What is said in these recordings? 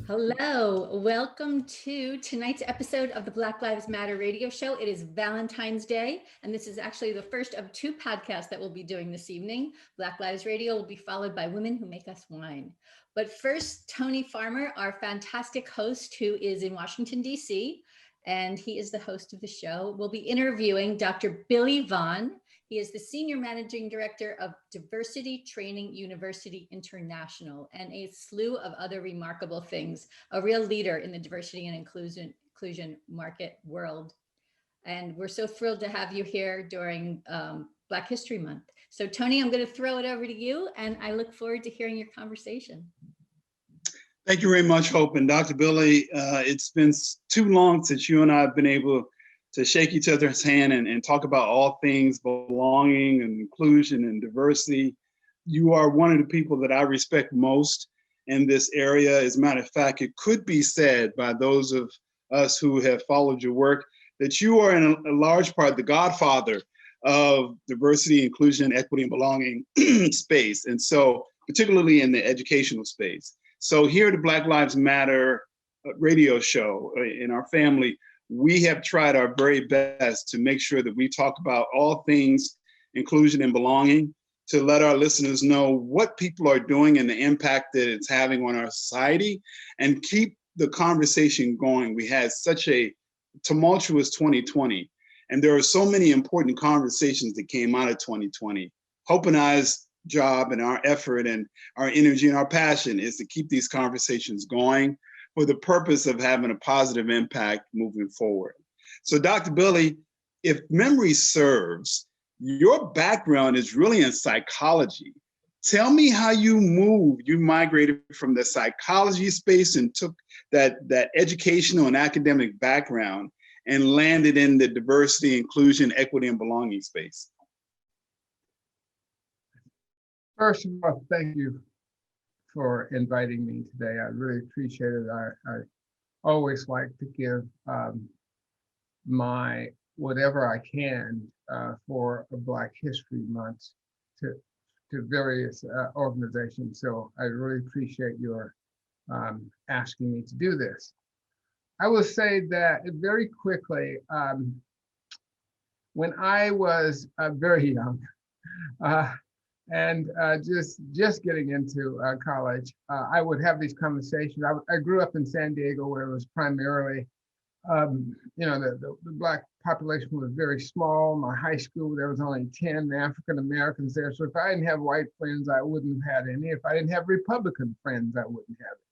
Hello, welcome to tonight's episode of the Black Lives Matter radio show. It is Valentine's Day, and this is actually the first of two podcasts that we'll be doing this evening. Black Lives Radio will be followed by Women Who Make Us Wine. But first, Tony Farmer, our fantastic host who is in Washington, D.C., and he is the host of the show, will be interviewing Dr. Billy Vaughn. He is the Senior Managing Director of Diversity Training University International and a slew of other remarkable things, a real leader in the diversity and inclusion market world. And we're so thrilled to have you here during Black History Month. So Tony, I'm going to throw it over to you, and I look forward to hearing your conversation. Thank you very much, Hope. And Dr. Billy, it's been too long since you and I have been able to shake each other's hand and talk about all things belonging and inclusion and diversity. You are one of the people that I respect most in this area. As a matter of fact, it could be said by those of us who have followed your work that you are in a large part the godfather of diversity, inclusion, equity, and belonging space. And so particularly in the educational space. So here at the Black Lives Matter radio show in our family, we have tried our very best to make sure that we talk about all things inclusion and belonging, to let our listeners know what people are doing and the impact that it's having on our society, and keep the conversation going. We had such a tumultuous 2020, and there are so many important conversations that came out of 2020. Hope and I's job and our effort and our energy and our passion is to keep these conversations going for the purpose of having a positive impact moving forward. So Dr. Billy, if memory serves, your background is really in psychology. Tell me how you migrated from the psychology space and took that educational and academic background and landed in the diversity, inclusion, equity, and belonging space. First of all, thank you for inviting me today. I really appreciate it. I always like to give my whatever I can for Black History Month to various organizations. So I really appreciate your asking me to do this. I will say that very quickly, when I was very young, and just getting into college, I would have these conversations. I grew up in San Diego, where it was primarily, the Black population was very small. My high school, there was only 10 African Americans there. So if I didn't have white friends, I wouldn't have had any. If I didn't have Republican friends, I wouldn't have it.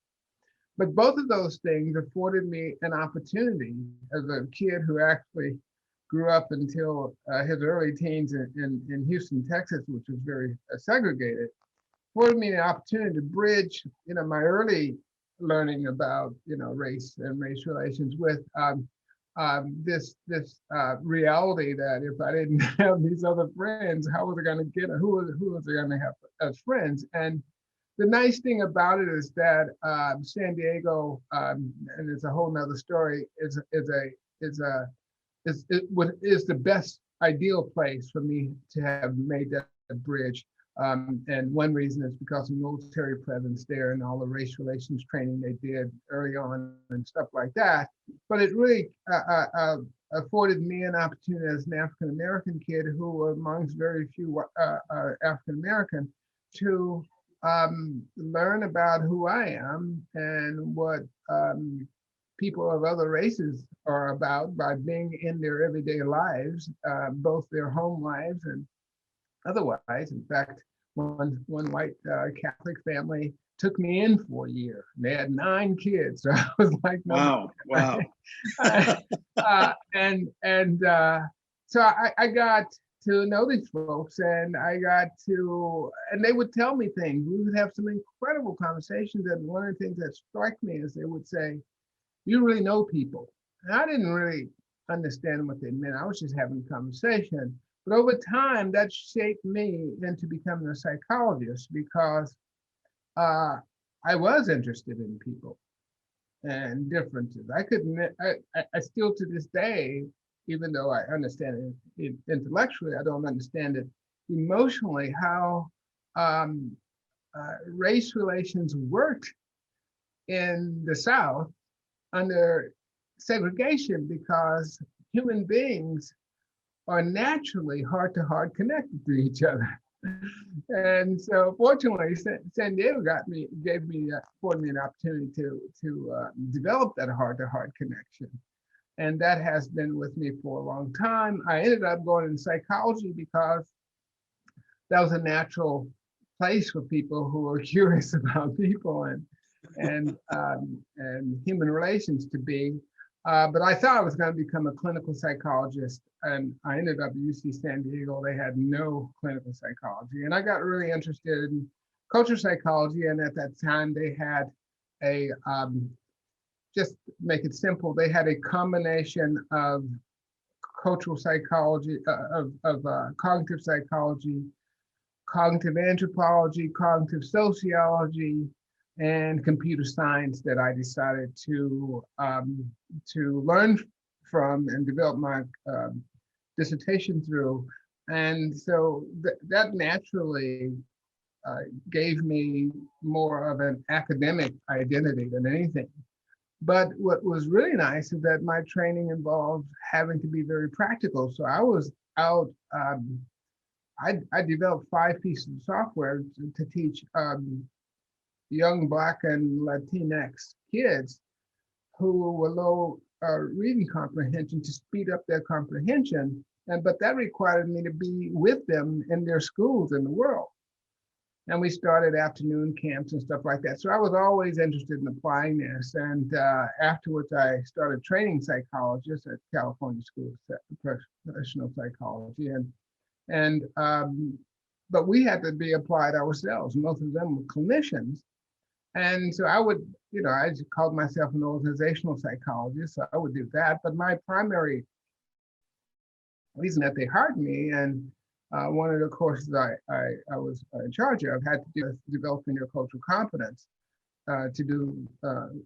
But both of those things afforded me an opportunity as a kid who actually grew up until his early teens in Houston, Texas, which was very segregated, afforded me an opportunity to bridge, my early learning about, race and race relations with this reality that if I didn't have these other friends, how was I going to get who was I going to have as friends? And the nice thing about it is that San Diego, and it's a whole nother story, is the best ideal place for me to have made that bridge. And one reason is because of military presence there and all the race relations training they did early on and stuff like that. But it really afforded me an opportunity as an African-American kid who were amongst very few African-American to learn about who I am and what people of other races are about by being in their everyday lives, both their home lives and otherwise. In fact, one white Catholic family took me in for a year. They had 9 kids, so I was like, no. Wow. So I got to know these folks, and they would tell me things. We would have some incredible conversations, and one of the things that struck me is they would say, "You really know people." And I didn't really understand what they meant. I was just having a conversation. But over time, that shaped me into becoming a psychologist because I was interested in people and differences. I still to this day, even though I understand it intellectually, I don't understand it emotionally, how race relations worked in the South under segregation because human beings are naturally heart-to-heart connected to each other. And so fortunately, San Diego afforded me an opportunity to develop that heart-to-heart connection. And that has been with me for a long time. I ended up going into psychology because that was a natural place for people who are curious about people and human relations to be. But I thought I was going to become a clinical psychologist, and I ended up at UC San Diego. They had no clinical psychology, and I got really interested in cultural psychology. And at that time, they had a just make it simple, they had a combination of cultural psychology, cognitive psychology, cognitive anthropology, cognitive sociology, and computer science that I decided to learn from and develop my dissertation through. And so that naturally gave me more of an academic identity than anything. But what was really nice is that my training involved having to be very practical. So I was out, I developed 5 pieces of software to teach young Black and Latinx kids who were low reading comprehension to speed up their comprehension. But that required me to be with them in their schools in the world. And we started afternoon camps and stuff like that. So I was always interested in applying this. And afterwards, I started training psychologists at California School of Professional Psychology. But we had to be applied ourselves. Most of them were clinicians. And so I would, I just called myself an organizational psychologist. So I would do that. But my primary reason that they hired me, and one of the courses I was in charge of, had to do with developing their cultural competence to do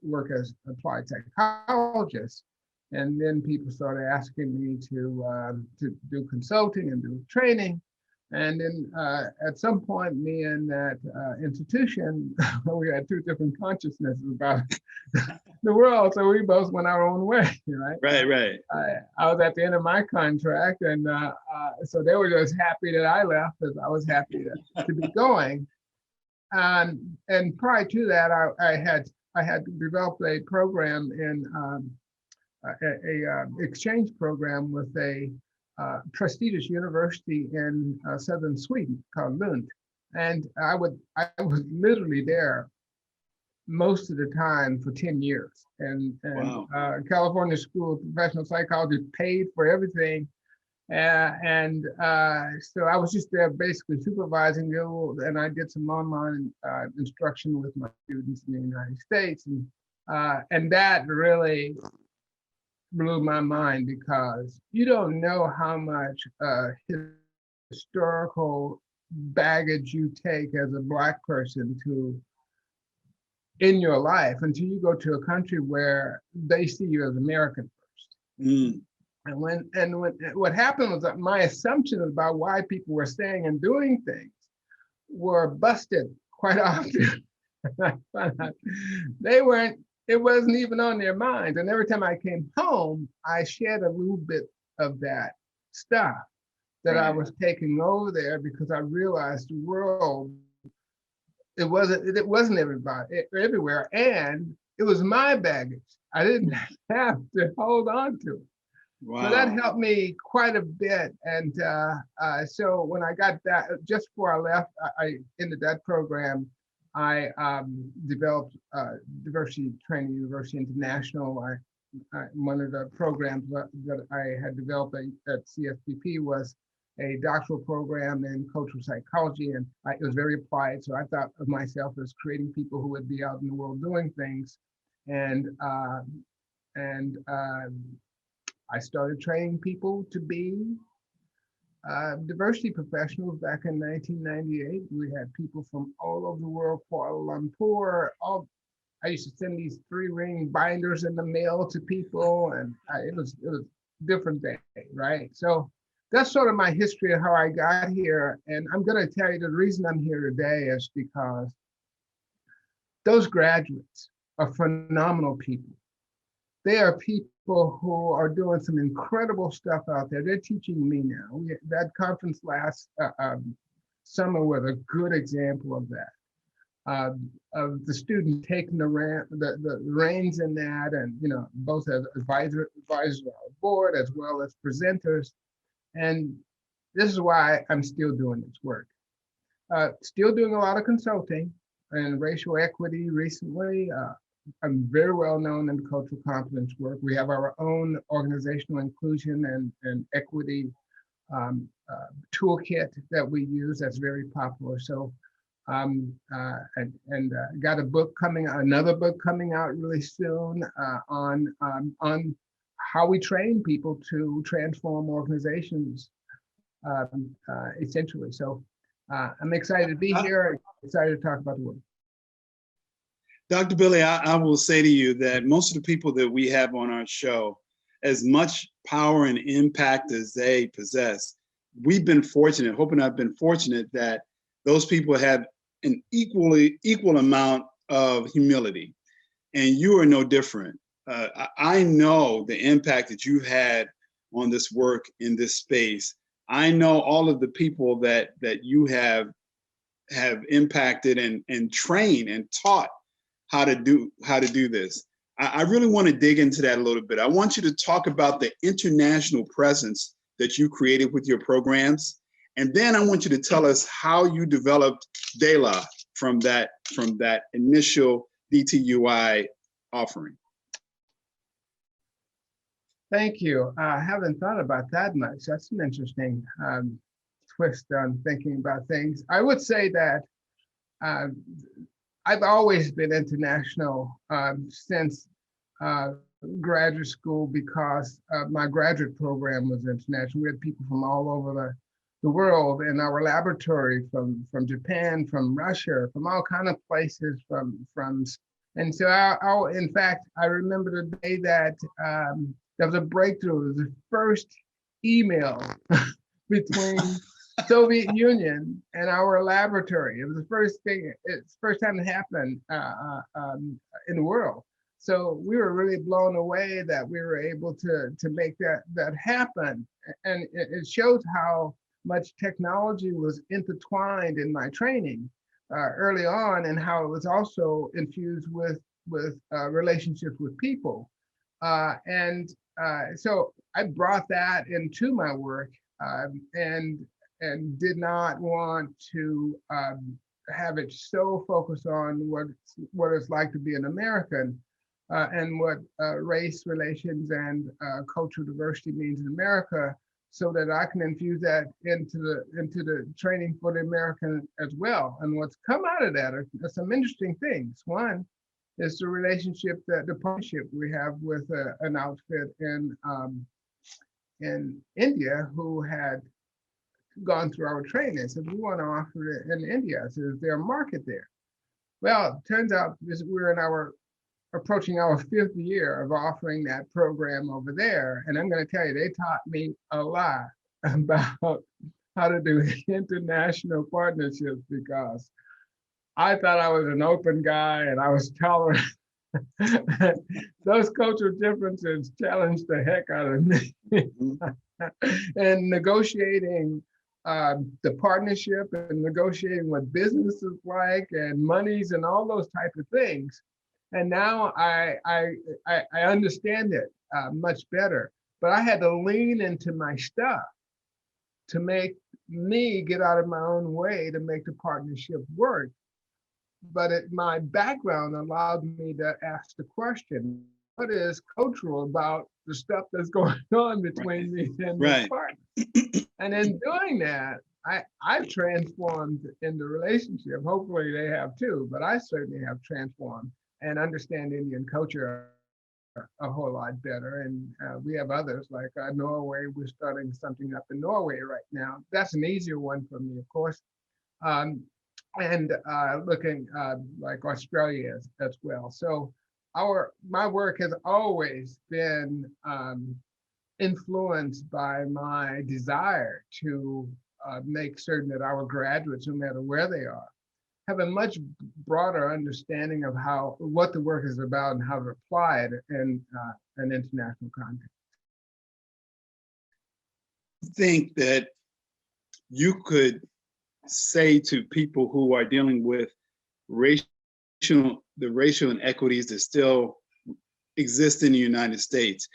work as applied psychologist. And then people started asking me to do consulting and do training. And then at some point, me and that institution, we had 2 different consciousnesses about the world. So we both went our own way, right? Right. I was at the end of my contract, and so they were just happy that I left, because I was happy to be going. And prior to that, I had developed a program in a exchange program with a prestigious university in southern Sweden called Lund. And I was literally there most of the time for 10 years. And wow. California School of Professional Psychology paid for everything. So I was just there basically supervising the and I did some online instruction with my students in the United States. And that really blew my mind, because you don't know how much historical baggage you take as a Black person in your life until you go to a country where they see you as American first. Mm. And what happened was that my assumptions about why people were saying and doing things were busted quite often. It wasn't even on their minds. And every time I came home, I shared a little bit of that stuff that I was taking over there, because I realized the world, it wasn't everywhere, and it was my baggage. I didn't have to hold on to it. Wow. So that helped me quite a bit. And so when I got that, just before I left, I ended that program. I developed diversity training, University International. One of the programs that I had developed at CSPP was a doctoral program in cultural psychology, and it was very applied. So I thought of myself as creating people who would be out in the world doing things, and I started training people to be diversity professionals back in 1998. We had people from all over the world, Kuala Lumpur. I used to send these 3-ring binders in the mail to people, and it was a different day, right? So that's sort of my history of how I got here. And I'm going to tell you the reason I'm here today is because those graduates are phenomenal people. They are people who are doing some incredible stuff out there. They're teaching me now. That conference last summer was a good example of that. Of the students taking the reins in that, and both as advisors on our board as well as presenters. And this is why I'm still doing this work. Still doing a lot of consulting and racial equity recently. I'm very well known in cultural competence work. We have our own organizational inclusion and equity toolkit that we use that's very popular. So got a book coming, another book coming out really soon on how we train people to transform organizations, essentially. So I'm excited to be here. Excited to talk about the work. Dr. Billy, I will say to you that most of the people that we have on our show, as much power and impact as they possess, we've been fortunate, Hope and I've been fortunate that those people have an equal amount of humility, and you are no different. I know the impact that you've had on this work in this space. I know all of the people that you have impacted and trained and taught how to do this. I really want to dig into that a little bit. I want you to talk about the international presence that you created with your programs. And then I want you to tell us how you developed DELA from that initial DTUI offering. Thank you. I haven't thought about that much. That's an interesting twist on thinking about things. I would say that I've always been international since graduate school, because my graduate program was international. We had people from all over the world in our laboratory, from Japan, from Russia, from all kind of places, and so in fact, I remember the day that there was a breakthrough. It was the first email between Soviet Union and our laboratory. It was the first thing. It's the first time it happened in the world. So we were really blown away that we were able to make that happen. And it shows how much technology was intertwined in my training early on, and how it was also infused with relationships with people. So I brought that into my work, and did not want to have it so focused on what it's like to be an American, and what race relations and cultural diversity means in America, so that I can infuse that into the training for the American as well. And what's come out of that are some interesting things. One is the partnership we have with an outfit in India who had gone through our training. So we want to offer it in India. So is there a market there? Well, it turns out we're approaching our 5th year of offering that program over there. And I'm going to tell you, they taught me a lot about how to do international partnerships, because I thought I was an open guy and I was tolerant. Those cultural differences challenged the heck out of me. And negotiating the partnership and negotiating what business is like and monies and all those type of things. And now I understand it much better. But I had to lean into my stuff to make me get out of my own way to make the partnership work. But my background allowed me to ask the question, what is cultural about the stuff that's going on between me and my partner? And in doing that, I've transformed in the relationship. Hopefully they have too, but I certainly have transformed and understand Indian culture a whole lot better. And we have others like Norway. We're starting something up in Norway right now. That's an easier one for me, of course. And looking like Australia as well. So my work has always been influenced by my desire to make certain that our graduates, no matter where they are, have a much broader understanding of what the work is about and how to apply it in an international context. I think that you could say to people who are dealing with the racial inequities that still exist in the United States,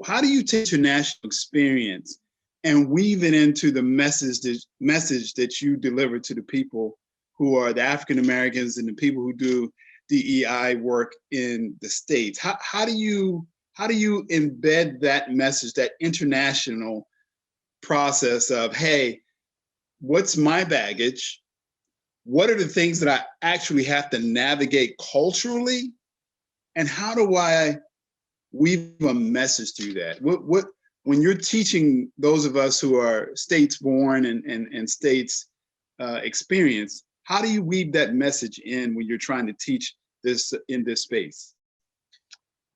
how do you take international experience and weave it into the message that you deliver to the people who are the African Americans and the people who do DEI work in the States? How do you embed that message, that international process of, hey, what's my baggage? What are the things that I actually have to navigate culturally? And how do I weave a message through that? When you're teaching those of us who are states born and states experience, how do you weave that message in when you're trying to teach this in this space?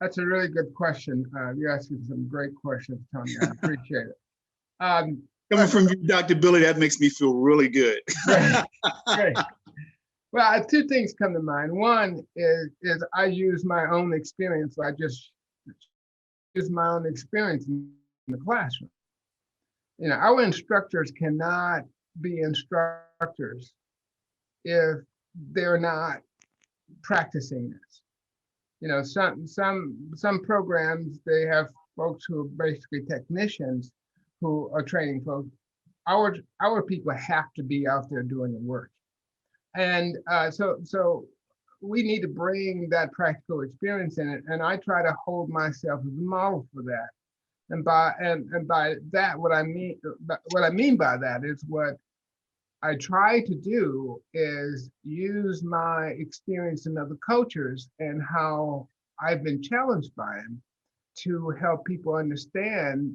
That's a really good question. You asked me some great questions, Tony. I appreciate it. Coming from you, Dr. Billy, that makes me feel really good. Great. Well, two things come to mind. One is I use my own experience. I just use my own experience in the classroom. You know, our instructors cannot be instructors if they're not practicing this. You know, some programs, they have folks who are basically technicians who are training folks. Our people have to be out there doing the work. And so we need to bring that practical experience in it. And I try to hold myself as a model for that. And by that, what I mean by that is what I try to do is use my experience in other cultures and how I've been challenged by them to help people understand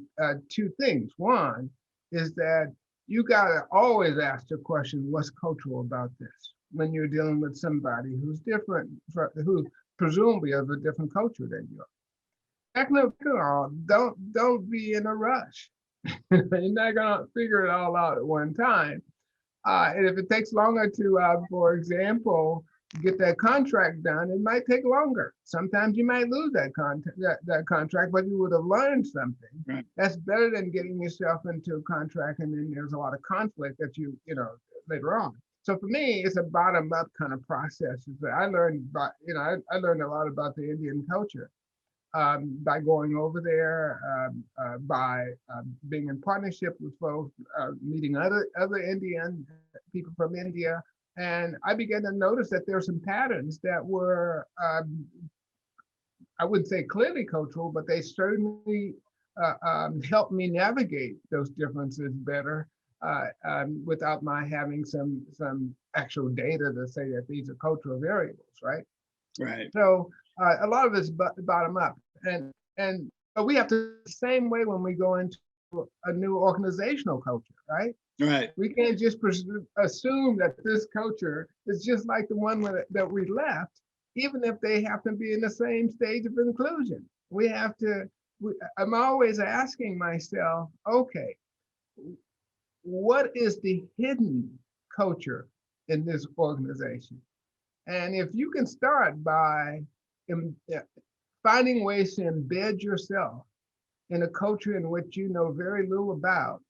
two things. One is that you gotta always ask the question, what's cultural about this? When you're dealing with somebody who's different, who presumably of a different culture than you are. Second of all, don't be in a rush. You're not gonna figure it all out at one time. And if it takes longer to, for example, get that contract done, it might take longer. Sometimes you might lose that contract, but you would have learned something. Right. That's better than getting yourself into a contract and then there's a lot of conflict that you know, later on. So for me, it's a bottom-up kind of process. I learned I learned a lot about the Indian culture by going over there, by being in partnership with folks, meeting other Indian people from India. And I began to notice that there are some patterns that were, I wouldn't say clearly cultural, but they certainly helped me navigate those differences better without my having some actual data to say that these are cultural variables, right? Right. So a lot of it's bottom up, but we have to the same way when we go into a new organizational culture, right? Right. We can't just assume that this culture is just like the one that we left, even if they happen to be in the same stage of inclusion. We have to, I'm always asking myself, okay, what is the hidden culture in this organization? And if you can start by finding ways to embed yourself in a culture in which you know very little about,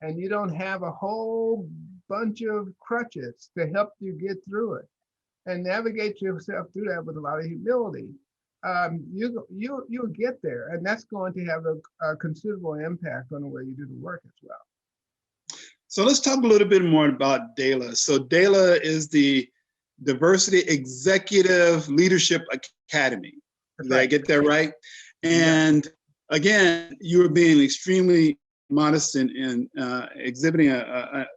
and you don't have a whole bunch of crutches to help you get through it and navigate yourself through that with a lot of humility, you'll get there. And that's going to have a considerable impact on the way you do the work as well. So let's talk a little bit more about DALA. So DALA is the Diversity Executive Leadership Academy. Did I get that right? And again, you are being extremely modest and exhibiting a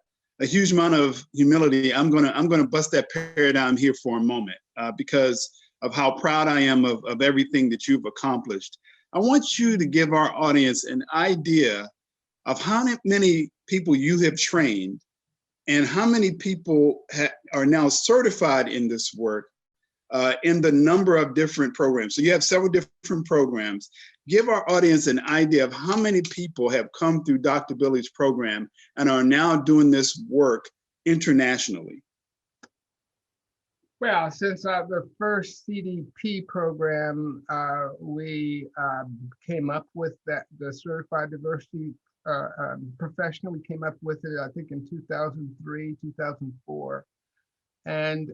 huge amount of humility. I'm gonna bust that paradigm here for a moment because of how proud I am of everything that you've accomplished. I want you to give our audience an idea of how many people you have trained and how many people are now certified in this work in the number of different programs. So you have several different programs. Give our audience an idea of how many people have come through Dr. Billy's program and are now doing this work internationally. Well, since the first CDP program, we came up with the Certified Diversity Professional. We came up with it, I think, in 2003, 2004. And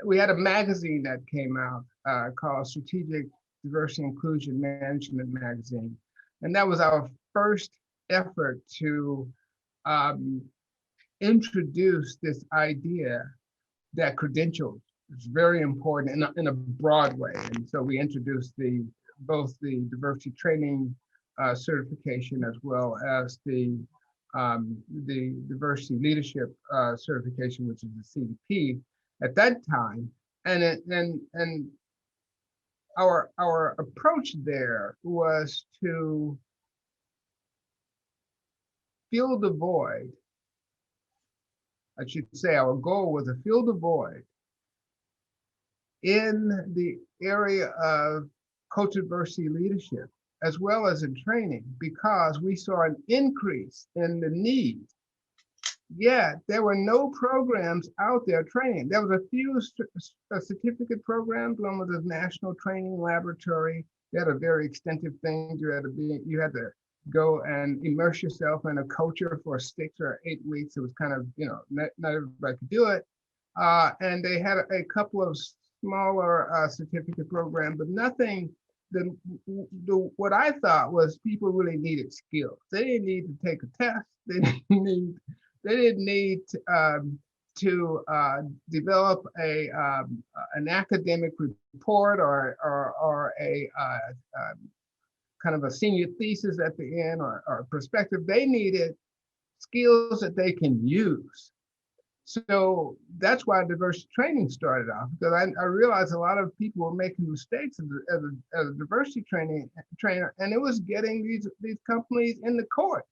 we had a magazine that came out called Strategic Diversity Inclusion Management Magazine. And that was our first effort to introduce this idea that credentials is very important in a broad way. And so we introduced both the diversity training certification as well as the diversity leadership certification, which is the CDP at that time. And our approach there was to fill the void. I should say our goal was to fill the void in the area of cultural diversity leadership, as well as in training, because we saw an increase in the need. Yet there were no programs out there training. There was a few certificate programs, one was a national training laboratory. They had a very extensive thing. You had to go and immerse yourself in a culture for 6 or 8 weeks. It was kind of, not everybody could do it. And they had a couple of smaller certificate programs, but nothing. What I thought was people really needed skills. They didn't need to take a test. They didn't need to develop an academic report or a kind of a senior thesis at the end or perspective. They needed skills that they can use. So that's why diversity training started off, because I realized a lot of people were making mistakes as a diversity trainer, and it was getting these companies in the court.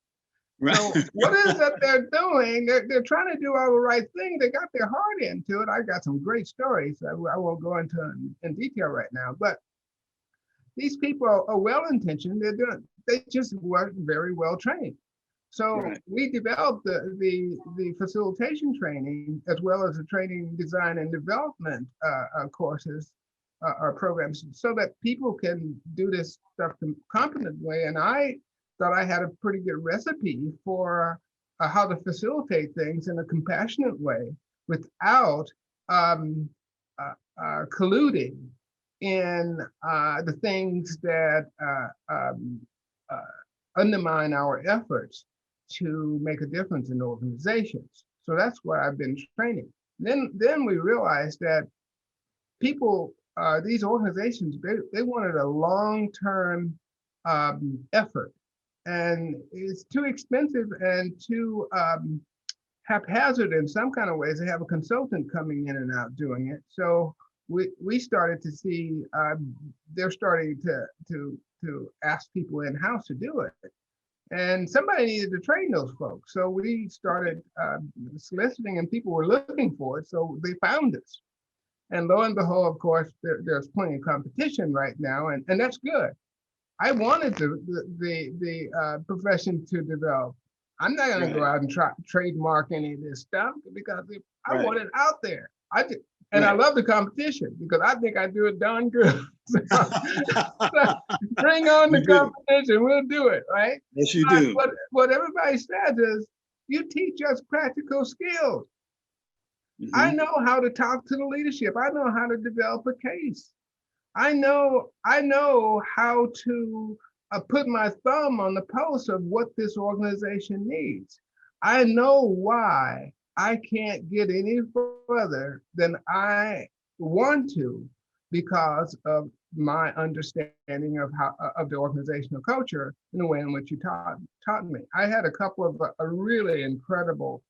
Right. So what is that they're doing? They're trying to do all the right thing. They got their heart into it. I got some great stories. I won't go into in detail right now, but these people are well-intentioned. They just weren't very well trained. So right. We developed the facilitation training as well as the training, design, and development courses or programs, so that people can do this stuff in a competent way. And I thought I had a pretty good recipe for how to facilitate things in a compassionate way without colluding in the things that undermine our efforts to make a difference in organizations. So that's why I've been training. Then we realized that people, these organizations, they wanted a long-term effort, and it's too expensive and too haphazard in some kind of ways to have a consultant coming in and out doing it. So we started to see they're starting to ask people in-house to do it. And somebody needed to train those folks. So we started soliciting, and people were looking for it. So they found us. And lo and behold, of course, there's plenty of competition right now, and that's good. I wanted the profession to develop. I'm not going to go out and try trademark any of this stuff, because I want it out there. And I love the competition because I think I do it darn good. So bring on the competition, we'll do it, right? Yes, you do. What everybody says is, you teach us practical skills. Mm-hmm. I know how to talk to the leadership. I know how to develop a case. I know how to put my thumb on the pulse of what this organization needs. I know why I can't get any further than I want to because of my understanding of the organizational culture in the way in which you taught me. I had a couple of really incredible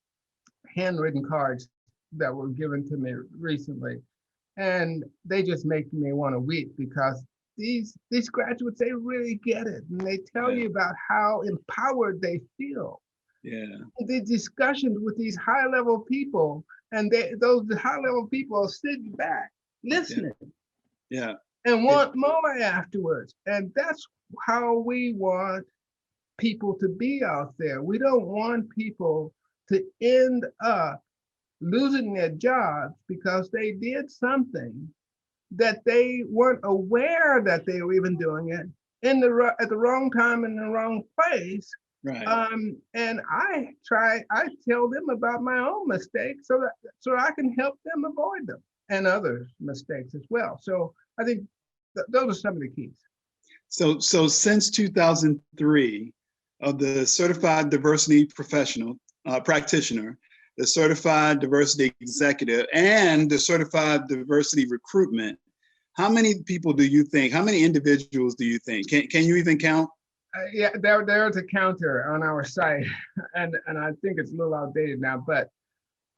handwritten cards that were given to me recently, and they just make me want to weep, because these graduates, they really get it, and they tell you about how empowered they feel. Yeah. The discussions with these high-level people, and those high-level people are sitting back, listening, and want more afterwards. And that's how we want people to be out there. We don't want people to end up losing their jobs because they did something that they weren't aware that they were even doing it at the wrong time in the wrong place. Right. And I tell them about my own mistakes so I can help them avoid them and others' mistakes as well. So I think those are some of the keys. So since 2003, of the certified diversity practitioner, the certified diversity executive, and the certified diversity recruitment, how many people do you think? How many individuals do you think? Can you even count? Yeah, there's a counter on our site, and I think it's a little outdated now, but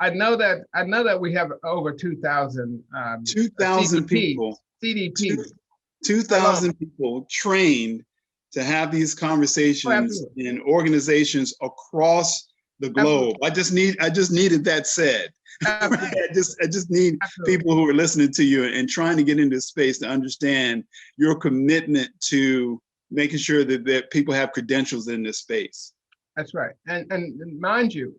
I know that we have over 2,000 2,000 people. CDPs. 2,000 people trained to have these conversations in organizations across the globe. Absolutely. I just needed that said. Right? I just need people who are listening to you and trying to get into space to understand your commitment to making sure that people have credentials in this space. That's right. And mind you,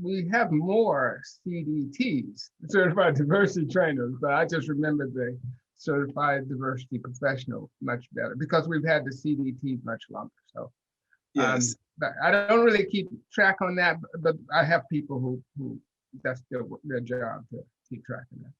we have more CDTs, certified diversity trainers, but I just remembered the certified diversity professional much better because we've had the CDT much longer. So yes, but I don't really keep track on that, but I have people who that's their job to keep track of that.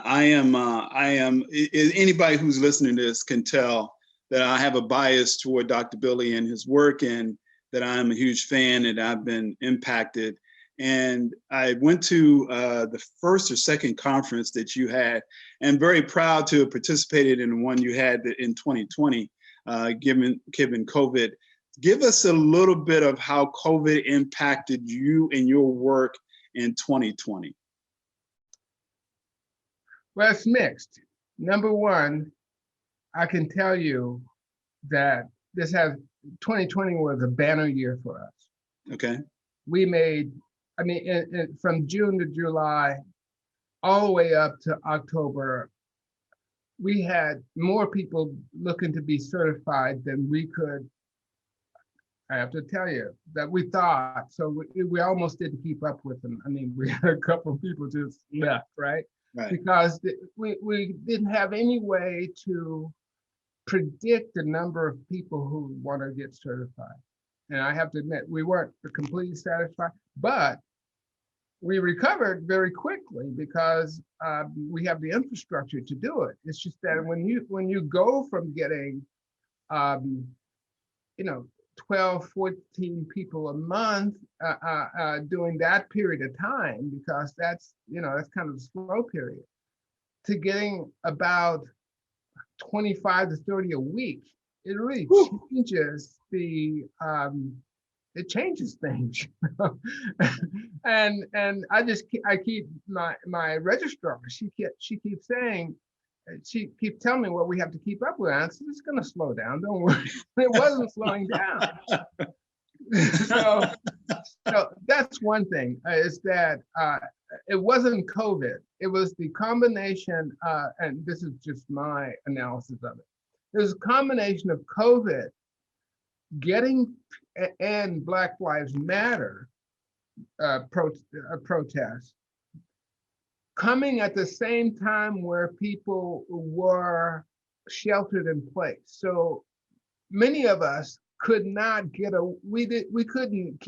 I am. Anybody who's listening to this can tell that I have a bias toward Dr. Billy and his work, and that I am a huge fan, and I've been impacted. And I went to the first or second conference that you had, and very proud to have participated in the one you had in 2020, given COVID. Give us a little bit of how COVID impacted you and your work in 2020. Well, it's mixed. Number one, I can tell you that 2020 was a banner year for us. Okay. We made, from June to July, all the way up to October, we had more people looking to be certified than we could. I have to tell you that we thought, so we almost didn't keep up with them. I mean, we had a couple of people just left, right? Right. Because we didn't have any way to predict the number of people who want to get certified. And I have to admit, we weren't completely satisfied, but we recovered very quickly because we have the infrastructure to do it. It's just that when you go from getting, 12, 14 people a month during that period of time, because that's kind of a slow period, to getting about 25 to 30 a week, it really changes it changes things. and I keep my registrar, she keeps saying, she keeps telling me what we have to keep up with. I said, it's going to slow down, don't worry. It wasn't slowing down. So that's one thing, is that it wasn't COVID. It was the combination, and this is just my analysis of it. There's a combination of COVID, and Black Lives Matter protests, coming at the same time where people were sheltered in place. So many of us could not we couldn't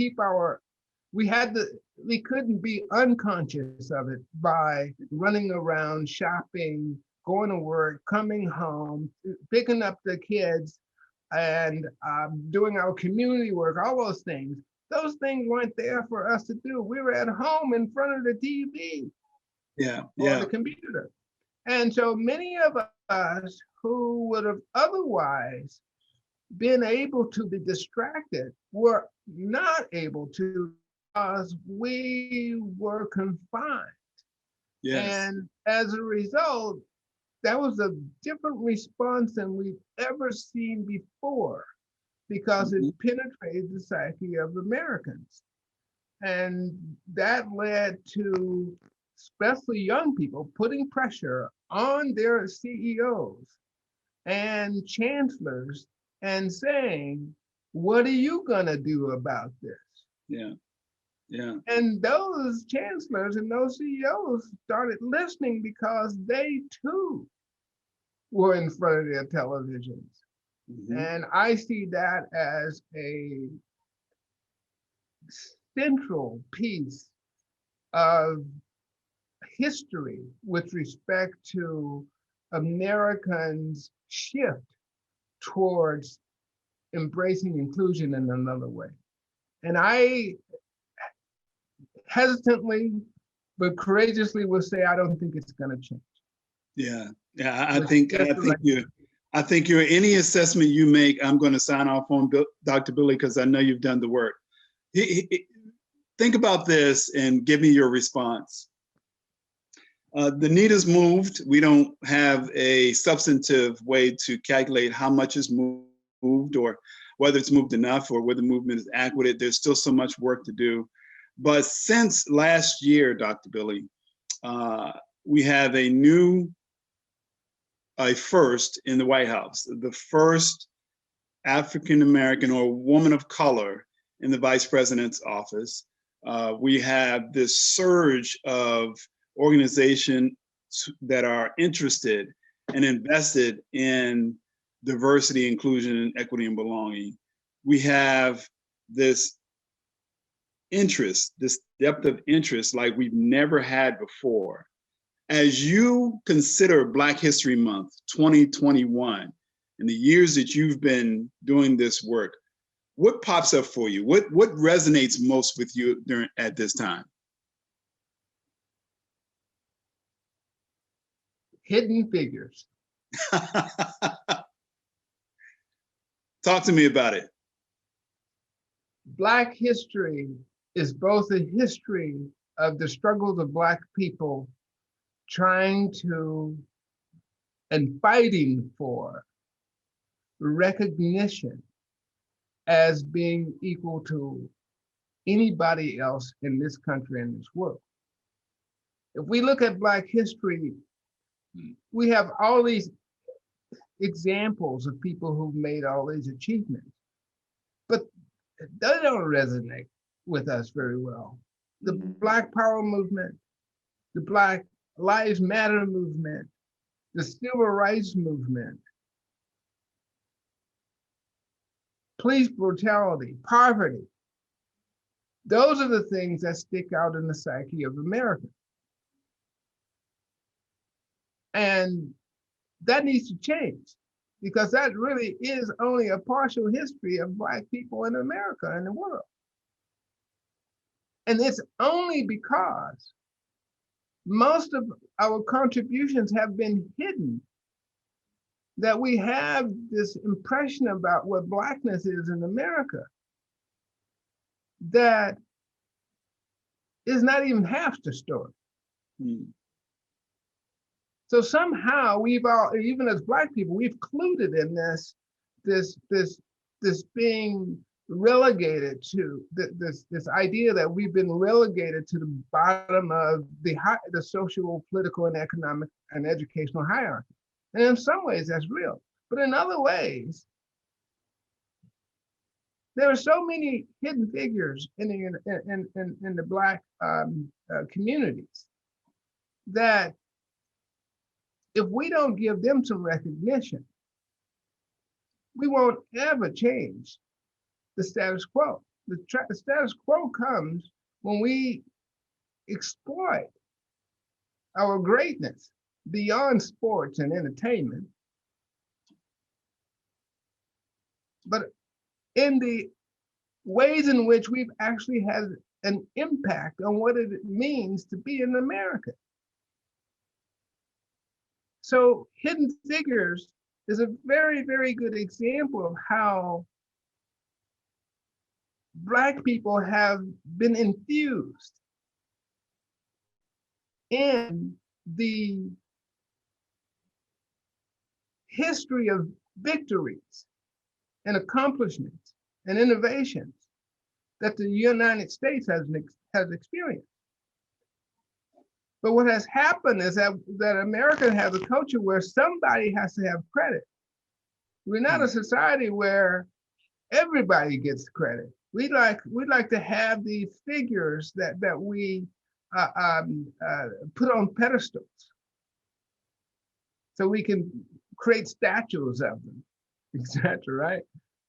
be unconscious of it by running around, shopping, going to work, coming home, picking up the kids, and doing our community work, all those things. Those things weren't there for us to do. We were at home in front of the TV. Or the computer. And so many of us who would have otherwise been able to be distracted were not able to, because we were confined. Yes. And as a result, that was a different response than we've ever seen before, because it penetrated the psyche of Americans. And that led to especially young people putting pressure on their CEOs and chancellors and saying, what are you going to do about this? Yeah. Yeah. And those chancellors and those CEOs started listening because they too were in front of their televisions. Mm-hmm. And I see that as a central piece of history with respect to Americans' shift towards embracing inclusion in another way. And I hesitantly but courageously will say I don't think it's going to change. Yeah. Yeah. I think you're any assessment you make, I'm going to sign off on, Dr. Billy, because I know you've done the work. Think about this and give me your response. The need is moved. We don't have a substantive way to calculate how much is moved or whether it's moved enough or whether the movement is adequate. There's still so much work to do. But since last year, Dr. Billy, we have a first in the White House, the first African-American or woman of color in the vice president's office. We have this surge of organizations that are interested and invested in diversity, inclusion, equity, and belonging. We have this interest, this depth of interest like we've never had before. As you consider Black History Month 2021 and the years that you've been doing this work, what pops up for you? What resonates most with you at this time? Hidden figures. Talk to me about it. Black history is both a history of the struggles of Black people trying to and fighting for recognition as being equal to anybody else in this country and this world. If we look at Black history, we have all these examples of people who've made all these achievements, but they don't resonate with us very well. The Black Power movement, the Black Lives Matter movement, the Civil Rights movement, police brutality, poverty, those are the things that stick out in the psyche of America. And that needs to change because that really is only a partial history of Black people in America and the world. And it's only because most of our contributions have been hidden that we have this impression about what Blackness is in America that is not even half the story. So somehow we've all, even as Black people, we've colluded in this being relegated to this idea that we've been relegated to the bottom of the social, political, and economic and educational hierarchy. And in some ways that's real, but in other ways, there are so many hidden figures in the Black communities that if we don't give them some recognition, we won't ever change the status quo. The status quo comes when we exploit our greatness beyond sports and entertainment, but in the ways in which we've actually had an impact on what it means to be in America. So Hidden Figures is a very, very good example of how Black people have been infused in the history of victories and accomplishments and innovations that the United States has experienced. But what has happened is that America has a culture where somebody has to have credit. We're not a society where everybody gets credit. we'd like to have the figures that we put on pedestals, so we can create statues of them, etc. Right?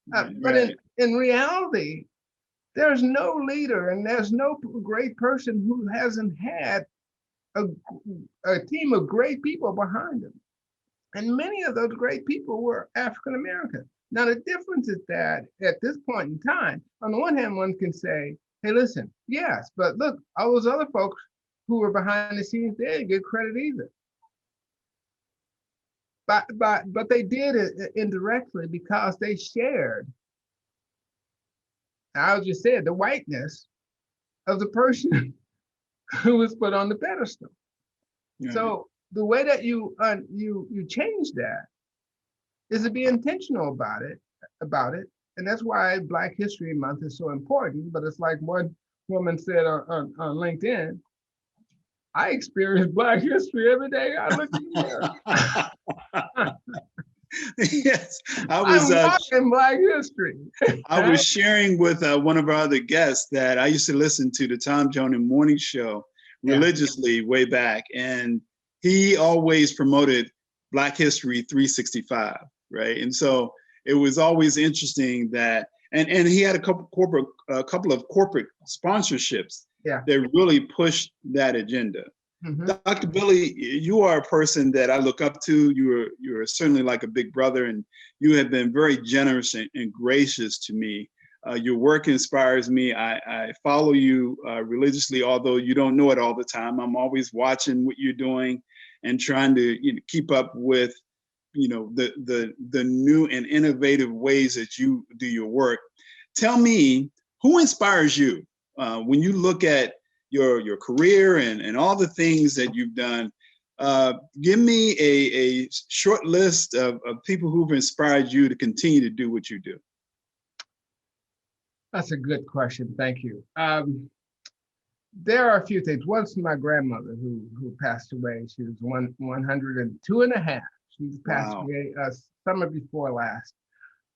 But in reality, there's no leader and there's no great person who hasn't had a team of great people behind them. And many of those great people were African American. Now, the difference is that at this point in time, on the one hand, one can say, hey, listen, yes, but look, all those other folks who were behind the scenes, they didn't get credit either. But they did it indirectly because they shared, I just said, the whiteness of the person who was put on the pedestal. Yeah. So the way that you change that is to be intentional about it. And that's why Black History Month is so important. But it's like one woman said on LinkedIn, I experience Black history every day I look in the mirror. Yes, I'm walking Black history. I was sharing with one of our other guests that I used to listen to the Tom Jones Morning Show religiously way back. And he always promoted Black History 365, right? And so it was always interesting that, and he had a couple of corporate sponsorships that really pushed that agenda. Mm-hmm. Dr. Billy, you are a person that I look up to. You're certainly like a big brother, and you have been very generous and gracious to me. Your work inspires me. I follow you religiously, although you don't know it all the time. I'm always watching what you're doing and trying to keep up with the new and innovative ways that you do your work. Tell me, who inspires you when you look at your career and all the things that you've done? Give me a short list of people who've inspired you to continue to do what you do. That's a good question. Thank you. There are a few things. One's my grandmother who passed away. She was 102 and a half. She passed away summer before last.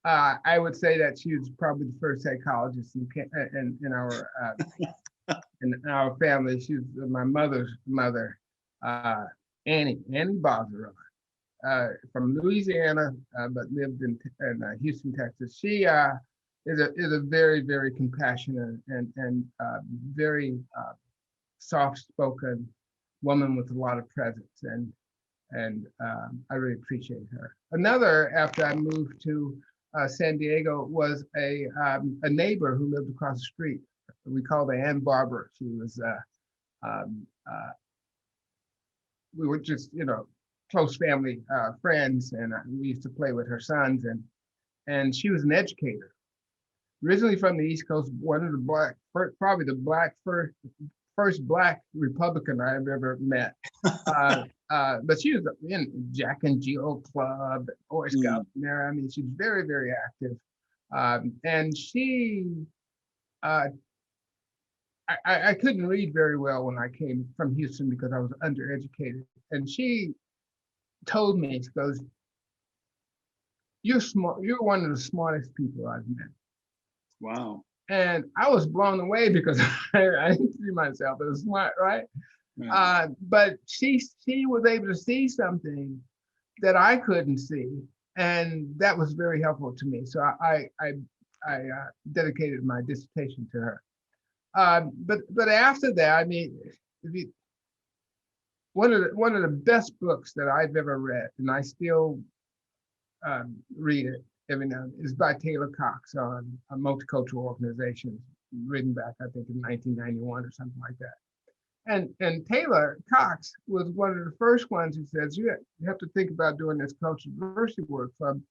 I would say that she was probably the first psychologist in our family. She was my mother's mother, Annie Boswell, from Louisiana, but lived in Houston, Texas. She is a very, very compassionate and very soft-spoken woman with a lot of presence, and I really appreciate her. Another, after I moved to San Diego, was a neighbor who lived across the street. We called her Ann Barber. She was we were just close family friends, and we used to play with her sons, and she was an educator. Originally from the East Coast, one of the probably the first Black Republican I've ever met. But she was in Jack and Jill Club, Boy Scouts there. I mean, she was very, very active. And she, I couldn't read very well when I came from Houston because I was undereducated. And she told me, she goes, "You're smart. You're one of the smartest people I've met." Wow. And I was blown away because I didn't see myself as smart, right? Right. But she was able to see something that I couldn't see, and that was very helpful to me. So I dedicated my dissertation to her. But after that, I mean, one of the best books that I've ever read, and I still read it every now and then, is by Taylor Cox on multicultural organizations, written back, I think, in 1991 or something like that. And Taylor Cox was one of the first ones who says you have to think about doing this cultural diversity work from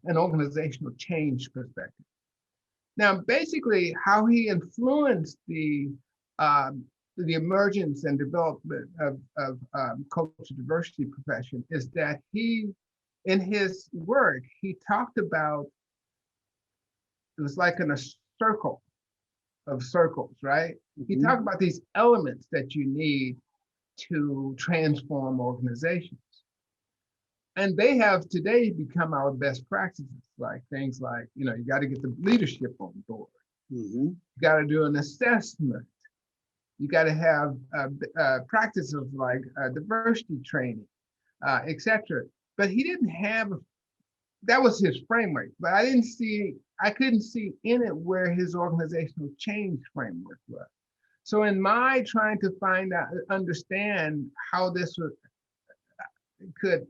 an organizational change perspective. Now, basically, how he influenced the emergence and development of cultural diversity profession is that he, in his work, he talked about, it was like in a circle of circles, right? Mm-hmm. He talked about these elements that you need to transform organizations. And they have today become our best practices, like things like, you got to get the leadership on board. Mm-hmm. You got to do an assessment. You got to have practice of like diversity training, etc. But he didn't have, that was his framework, but I couldn't see in it where his organizational change framework was. So in my trying to find out, understand how this could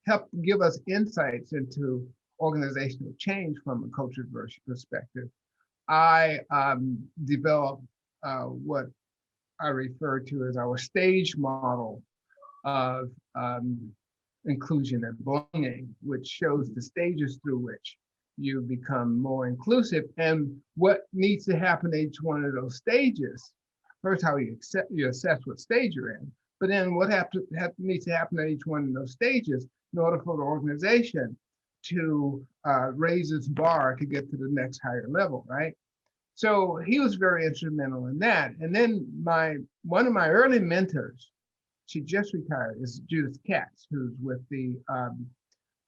help give us insights into organizational change from a culture diversity perspective, I developed what I refer to as our stage model of inclusion and belonging, which shows the stages through which you become more inclusive and what needs to happen at each one of those stages. First, how you assess what stage you're in, but then what needs to happen at each one of those stages in order for the organization to raise its bar to get to the next higher level, right? So he was very instrumental in that. And then one of my early mentors, she just retired, is Judith Katz, who's with the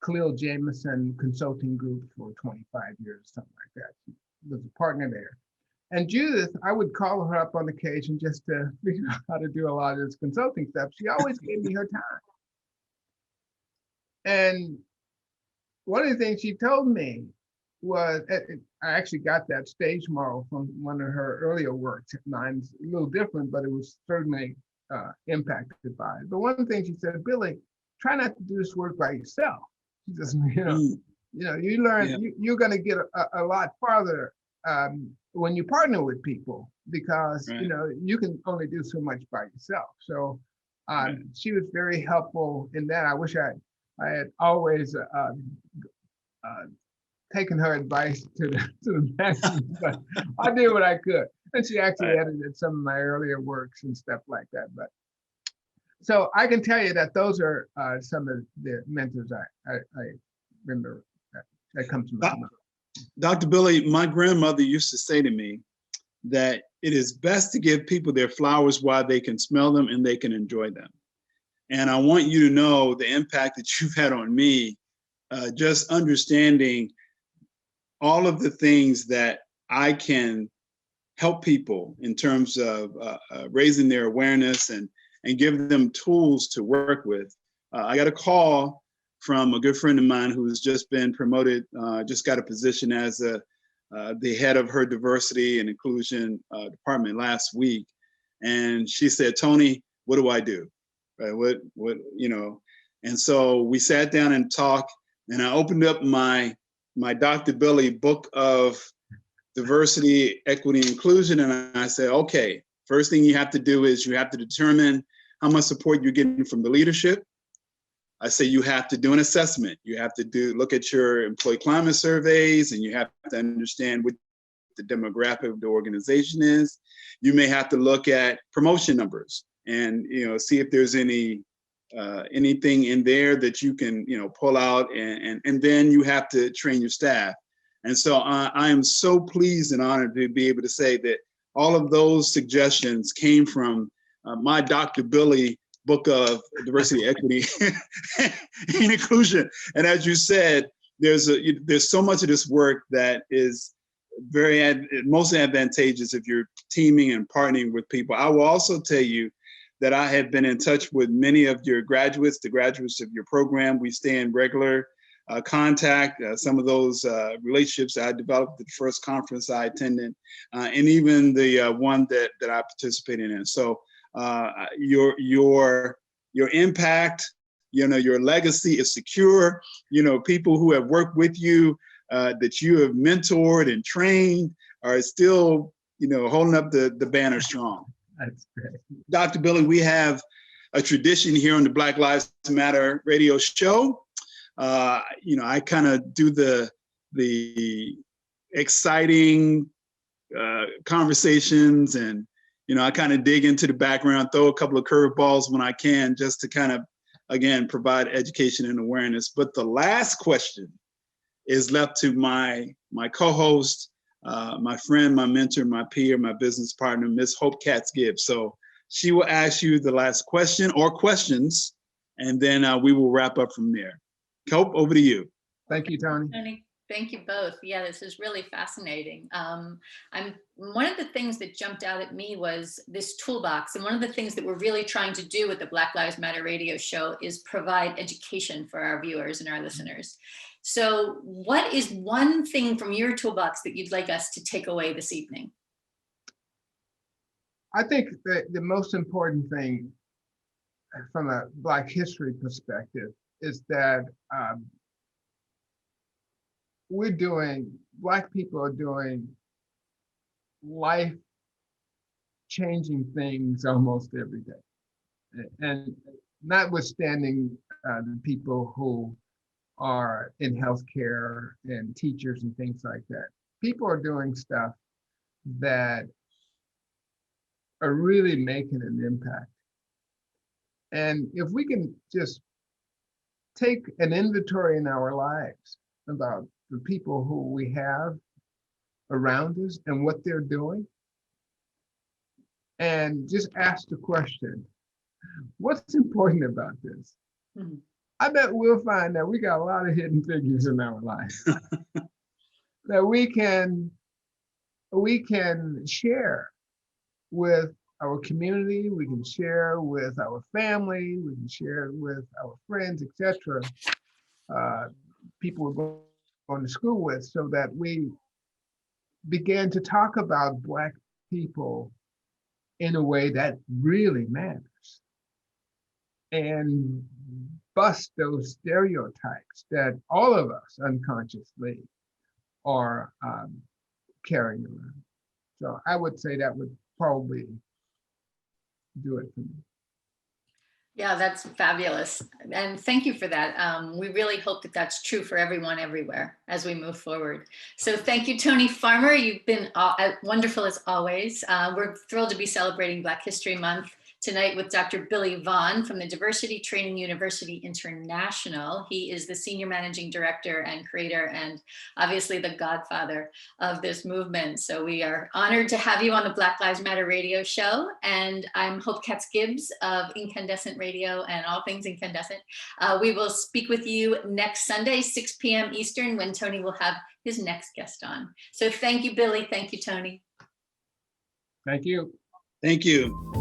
Khalil Jameson Consulting Group for 25 years, something like that. She was a partner there. And Judith, I would call her up on occasion just to figure out how to do a lot of this consulting stuff. She always gave me her time. And one of the things she told me was, I actually got that stage model from one of her earlier works. Mine's a little different, but it was certainly impacted by it. But one thing she said, Billy, try not to do this work by yourself. She says, you learn, you're going to get a lot farther when you partner with people, because right. You can only do so much by yourself. So right. She was very helpful in that. I wish I had always taken her advice to the maximum, but I did what I could. And she actually right. edited some of my earlier works and stuff like that. But so I can tell you that those are some of the mentors I remember that comes to mind. Dr. Billy, my grandmother used to say to me that it is best to give people their flowers while they can smell them and they can enjoy them. And I want you to know the impact that you've had on me, just understanding all of the things that I can help people in terms of raising their awareness and give them tools to work with. I got a call from a good friend of mine who's just been promoted, just got a position as the head of her diversity and inclusion department last week. And she said, Tony, what do I do? Right, and so we sat down and talked, and I opened up my Dr. Billy book of diversity, equity, inclusion. And I said, okay, first thing you have to do is you have to determine how much support you're getting from the leadership. I say you have to do an assessment. You have to look at your employee climate surveys, and you have to understand what the demographic of the organization is. You may have to look at promotion numbers and see if there's anything in there that you can pull out, and then you have to train your staff. And so I am so pleased and honored to be able to say that all of those suggestions came from my Dr. Billy book of diversity, equity, and inclusion. And as you said, there's so much of this work that is most advantageous if you're teaming and partnering with people. I will also tell you that I have been in touch with many of your graduates, the graduates of your program. We stay in regular contact. Some of those relationships I developed at the first conference I attended, and even the one that I participated in. So your impact, your legacy is secure. People who have worked with you, that you have mentored and trained, are still holding up the banner strong. That's great. Dr. Billy, we have a tradition here on the Black Lives Matter radio show. I kind of do the exciting conversations, and I kind of dig into the background, throw a couple of curveballs when I can, just to kind of, again, provide education and awareness. But the last question is left to my co-host, my friend, my mentor, my peer, my business partner, Ms. Hope Katz-Gibbs. So she will ask you the last question or questions, and then we will wrap up from there. Hope, over to you. Thank you, Tony. Thank you both. Yeah, this is really fascinating. One of the things that jumped out at me was this toolbox. And one of the things that we're really trying to do with the Black Lives Matter radio show is provide education for our viewers and our listeners. So what is one thing from your toolbox that you'd like us to take away this evening? I think that the most important thing from a Black history perspective is that Black people are doing life-changing things almost every day. And notwithstanding the people who are in healthcare and teachers and things like that, people are doing stuff that are really making an impact. And if we can just take an inventory in our lives about the people who we have around us and what they're doing, and just ask the question, what's important about this? Mm-hmm. I bet we'll find that we got a lot of hidden figures in our lives that we can share with our community, we can share with our family, we can share with our friends, etc. People we're going to school with, so that we began to talk about Black people in a way that really matters and bust those stereotypes that all of us unconsciously are carrying around. So I would say that would probably do it for me. Yeah, that's fabulous. And thank you for that. We really hope that that's true for everyone everywhere as we move forward. So thank you, Tony Farmer. You've been wonderful as always. We're thrilled to be celebrating Black History Month tonight with Dr. Billy Vaughn from the Diversity Training University International. He is the Senior Managing Director and creator and obviously the godfather of this movement. So we are honored to have you on the Black Lives Matter radio show. And I'm Hope Katz-Gibbs of Incandescent Radio and all things incandescent. We will speak with you next Sunday, 6 p.m. Eastern, when Tony will have his next guest on. So thank you, Billy. Thank you, Tony. Thank you. Thank you.